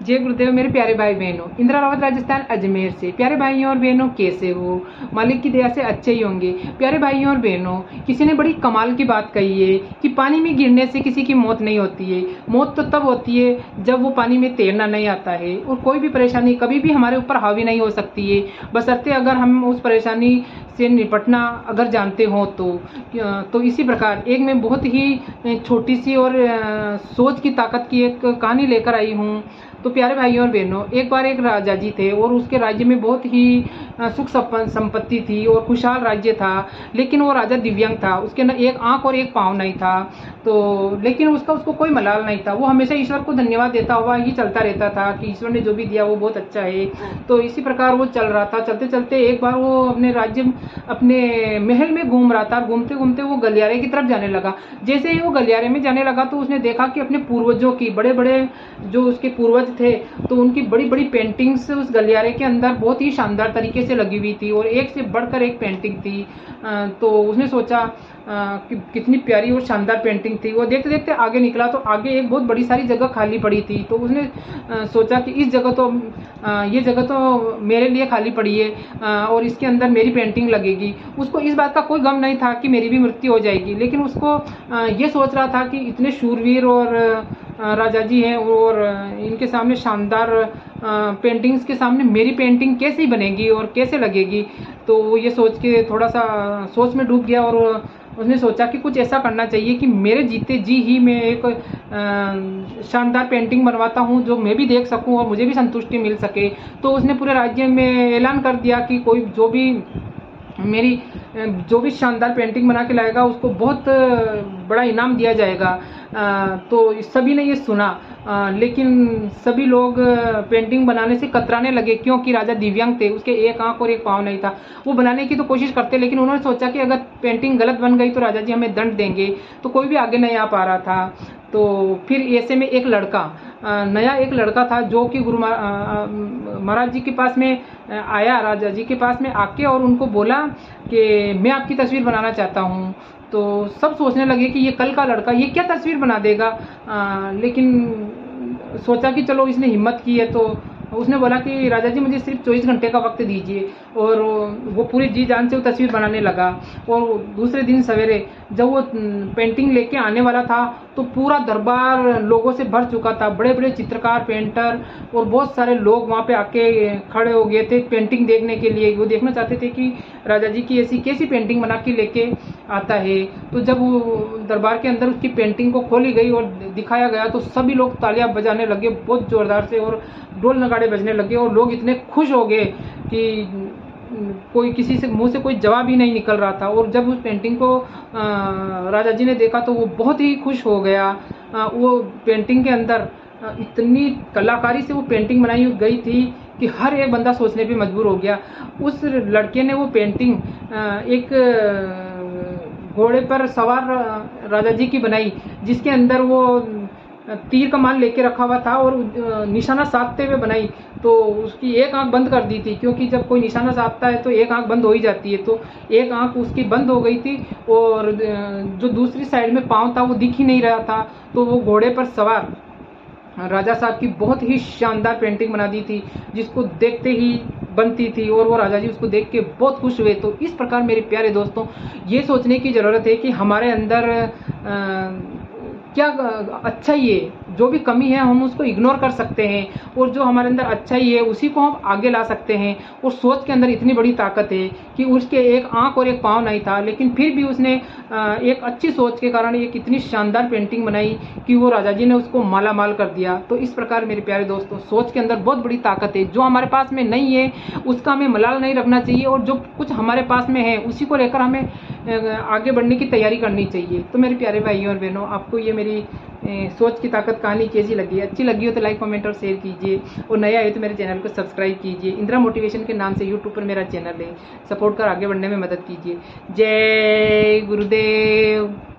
जय गुरुदेव। मेरे प्यारे भाई बहनों, इंदिरा रावत राजस्थान अजमेर से। प्यारे भाइयों और बहनों, कैसे हो? मालिक की दया से अच्छे ही होंगे। प्यारे भाइयों और बहनों, किसी ने बड़ी कमाल की बात कही है कि पानी में गिरने से किसी की मौत नहीं होती है। मौत तो तब होती है जब वो पानी में तैरना नहीं आता है। और कोई भी परेशानी कभी भी हमारे ऊपर हावी नहीं हो सकती है, बशर्ते अगर हम उस परेशानी से निपटना अगर जानते हो तो इसी प्रकार एक मैं बहुत ही छोटी सी और सोच की ताकत की एक कहानी लेकर आई हूँ। तो प्यारे भाइयों और बहनों, एक बार एक राजा जी थे और उसके राज्य में बहुत ही सुख संपत्ति थी और खुशहाल राज्य था। लेकिन वो राजा दिव्यांग था, उसके न एक आंख और एक पाँव नहीं था। तो लेकिन उसको कोई मलाल नहीं था। वो हमेशा ईश्वर को धन्यवाद देता हुआ ही चलता रहता था कि ईश्वर ने जो भी दिया वो बहुत अच्छा है। तो इसी प्रकार वो चल रहा था। चलते चलते एक बार वो अपने महल में घूम रहा था। घूमते घूमते वो गलियारे की तरफ जाने लगा। जैसे ही वो गलियारे में जाने लगा तो उसने देखा कि अपने पूर्वजों की बड़े बड़े जो उसके पूर्वज थे तो उनकी बड़ी बड़ी पेंटिंग्स उस गलियारे के अंदर बहुत ही शानदार तरीके से लगी हुई थी और एक से बढ़कर एक पेंटिंग थी। तो उसने सोचा कि कितनी प्यारी और शानदार पेंटिंग थी। वो देखते देखते आगे निकला तो आगे एक बहुत बड़ी सारी जगह खाली पड़ी थी। तो उसने सोचा कि ये जगह तो मेरे लिए खाली पड़ी है और इसके अंदर मेरी पेंटिंग लगेगी। उसको इस बात का कोई गम नहीं था कि मेरी भी मृत्यु हो जाएगी, लेकिन उसको ये सोच रहा था कि इतने शूरवीर और राजा जी हैं और इनके सामने शानदार पेंटिंग्स के सामने मेरी पेंटिंग कैसे बनेगी और कैसे लगेगी। तो वो ये सोच के थोड़ा सा सोच में डूब गया और उसने सोचा कि कुछ ऐसा करना चाहिए कि मेरे जीते जी ही मैं एक शानदार पेंटिंग बनवाता हूँ जो मैं भी देख सकूँ और मुझे भी संतुष्टि मिल सके। तो उसने पूरे राज्य में ऐलान कर दिया कि कोई जो भी शानदार पेंटिंग बना के लाएगा उसको बहुत बड़ा इनाम दिया जाएगा। तो सभी ने ये सुना, लेकिन सभी लोग पेंटिंग बनाने से कतराने लगे क्योंकि राजा दिव्यांग थे, उसके एक आंख और एक पाँव नहीं था। वो बनाने की तो कोशिश करते, लेकिन उन्होंने सोचा कि अगर पेंटिंग गलत बन गई तो राजा जी हमें दंड देंगे। तो कोई भी आगे नहीं आ पा रहा था। तो फिर ऐसे में एक लड़का था जो कि गुरु महाराज जी के पास में आया, राजा जी के पास में आके और उनको बोला कि मैं आपकी तस्वीर बनाना चाहता हूँ। तो सब सोचने लगे कि ये कल का लड़का ये क्या तस्वीर बना देगा। लेकिन सोचा कि चलो इसने हिम्मत की है तो उसने बोला कि राजा जी मुझे सिर्फ 24 घंटे का वक्त दीजिए। और वो पूरी जी जान से वो तस्वीर बनाने लगा। और दूसरे दिन सवेरे जब वो पेंटिंग लेके आने वाला था तो पूरा दरबार लोगों से भर चुका था। बड़े बड़े चित्रकार, पेंटर और बहुत सारे लोग वहाँ पे आके खड़े हो गए थे पेंटिंग देखने के लिए। वो देखना चाहते थे कि राजा जी की ऐसी कैसी पेंटिंग बना के लेके आता है। तो जब वो दरबार के अंदर उसकी पेंटिंग को खोली गई और दिखाया गया तो सभी लोग तालियां बजाने लगे बहुत जोरदार से और ढोल नगाड़े बजने लगे और लोग इतने खुश हो गए कि कोई किसी से मुंह से कोई जवाब ही नहीं निकल रहा था। और जब उस पेंटिंग को राजा जी ने देखा तो वो बहुत ही खुश हो गया। वो पेंटिंग के अंदर इतनी कलाकारी से वो पेंटिंग बनाई गई थी कि हर एक बंदा सोचने पे मजबूर हो गया। उस लड़के ने वो पेंटिंग एक घोड़े पर सवार राजा जी की बनाई, जिसके अंदर वो तीर कमान लेके रखा हुआ था और निशाना साधते हुए बनाई। तो उसकी एक आंख बंद कर दी थी क्योंकि जब कोई निशाना साधता है तो एक आंख बंद हो ही जाती है। तो एक आंख उसकी बंद हो गई थी और जो दूसरी साइड में पाँव था वो दिख ही नहीं रहा था। तो वो घोड़े पर सवार राजा साहब की बहुत ही शानदार पेंटिंग बना दी थी जिसको देखते ही बनती थी और वो राजा जी उसको देख के बहुत खुश हुए। तो इस प्रकार मेरे प्यारे दोस्तों, ये सोचने की ज़रूरत है कि हमारे अंदर क्या अच्छाई है, जो भी कमी है हम उसको इग्नोर कर सकते हैं और जो हमारे अंदर अच्छाई है उसी को हम आगे ला सकते हैं। और सोच के अंदर इतनी बड़ी ताकत है कि उसके एक आंख और एक पाँव नहीं था, लेकिन फिर भी उसने एक अच्छी सोच के कारण एक इतनी शानदार पेंटिंग बनाई कि वो राजा जी ने उसको माला माल कर दिया। तो इस प्रकार मेरे प्यारे दोस्तों, सोच के अंदर बहुत बड़ी ताकत है। जो हमारे पास में नहीं है उसका हमें मलाल नहीं रखना चाहिए और जो कुछ हमारे पास में है उसी को लेकर हमें आगे बढ़ने की तैयारी करनी चाहिए। तो मेरे प्यारे भाइयों और बहनों, आपको ये मेरी सोच की ताकत कहानी कैसी लगी? अच्छी लगी हो तो लाइक, कमेंट और शेयर कीजिए और नया है तो मेरे चैनल को सब्सक्राइब कीजिए। इंदिरा मोटिवेशन के नाम से यूट्यूब पर मेरा चैनल है, सपोर्ट कर आगे बढ़ने में मदद कीजिए। जय गुरुदेव।